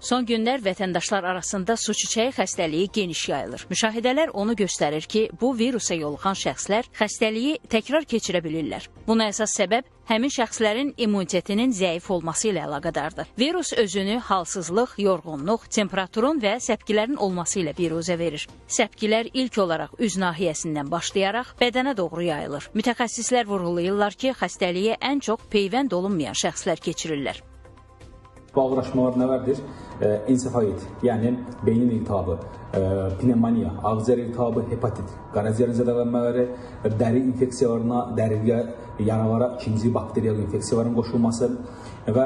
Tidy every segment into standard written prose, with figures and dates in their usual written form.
Son günlər vətəndaşlar arasında su çiçəyi xəstəliyi geniş yayılır. Müşahidələr onu göstərir ki, bu virusa yoluxan şəxslər xəstəliyi təkrar keçirə bilirlər. Buna əsas səbəb həmin şəxslərin immunitetinin zəif olması ilə əlaqədardır. Virus özünü halsızlıq, yorğunluq, temperaturun və səpkilərin olması ilə biruzə verir. Səpkilər ilk olaraq üz nahiyəsindən başlayaraq bədənə doğru yayılır. Mütəxəssislər vurğulayırlar ki, xəstəliyi ən çox peyvənd olunmayan şəxslər keçirirlər. Bu ağırlaşmalar nələrdir? Ensefalit, yəni beynin iltihabı, pnevmoniya, ağızciyər iltihabı, hepatit, qaraciyər zədələnmələri, dəri infeksiyalarına, dəriyə, yaralara ikinci bakteriyal infeksiyaların qoşulması və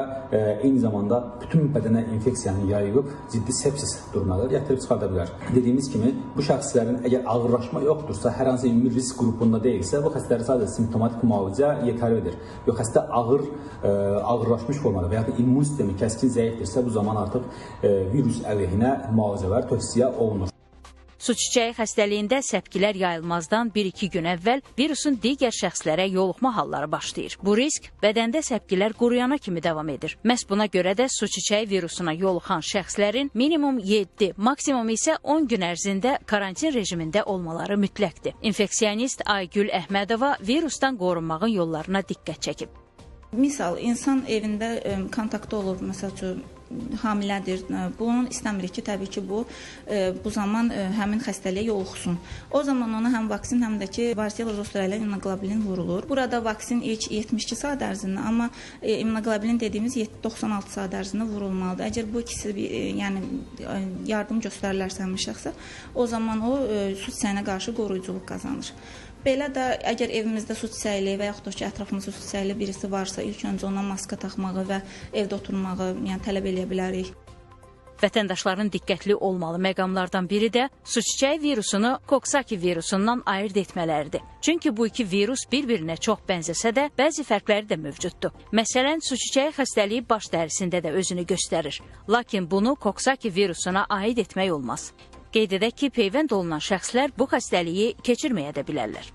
eyni zamanda bütün bədənə infeksiyanı yayılıb ciddi sepsis durumuna gətirib çıxarda bilər. Dediyimiz kimi, bu şəxslərin əgər ağırlaşma yoxdursa, hər hansı ümumi risk qrupunda deyilsə, bu xəstələrə sadəcə simptomatik müalicə yetərlidir. Yox, xəstə ağırlaşmış formada və ya da immun sistemi kəskin zəifdirsə, bu zaman artıq virus əleyhinə müalicələr tövsiyə olunur. Su çiçəyi xəstəliyində səpkilər yayılmazdan 1-2 gün əvvəl virusun digər şəxslərə yoluxma halları başlayır. Bu risk bədəndə səpkilər quruyana kimi davam edir. Məhz buna görə də su çiçəyi virusuna yoluxan şəxslərin minimum 7, maksimum isə 10 gün ərzində karantin rejimində olmaları mütləqdir. İnfeksionist Aygül Əhmədova virusdan qorunmağın yollarına diqqət çəkib. Misal, insan evində kontaktda olur, məsəl üçün, hamilədir. Bunun istəmirik ki, təbii ki, bu zaman həmin xəstəliyə yoluxsun. O zaman ona həm vaksin, həm də ki, varsiyela zoster ilə immunoqlobulin vurulur. Burada vaksin ilk 72 saat ərzində, amma immunoqlobulin dediyimiz 96 saat ərzində vurulmalıdır. Əgər bu ikisi yardım göstərilərsə həmin şəxsə, o zaman o su çiçəyinə qarşı qoruyuculuq qazanır. Belə də əgər evimizdə su çiçəkli və yaxud da ki, ətrafımızda su çiçəkli birisi varsa, ilk öncə ona maska taxmağı və evdə oturmağı tələb eləyə bilərik. Vətəndaşların diqqətli olmalı məqamlardan biri də su çiçəyi virusunu Koksaki virusundan ayırd etmələridir. Çünki bu iki virus bir-birinə çox bənzəsə də, bəzi fərqləri də mövcuddur. Məsələn, su çiçəyi xəstəliyi baş dərisində də özünü göstərir. Lakin bunu Koksaki virusuna aid etmək olmaz. Qeyd edək ki, peyvənd olunan şəxslər bu xəstəliyi keçirməyə də bilərlər.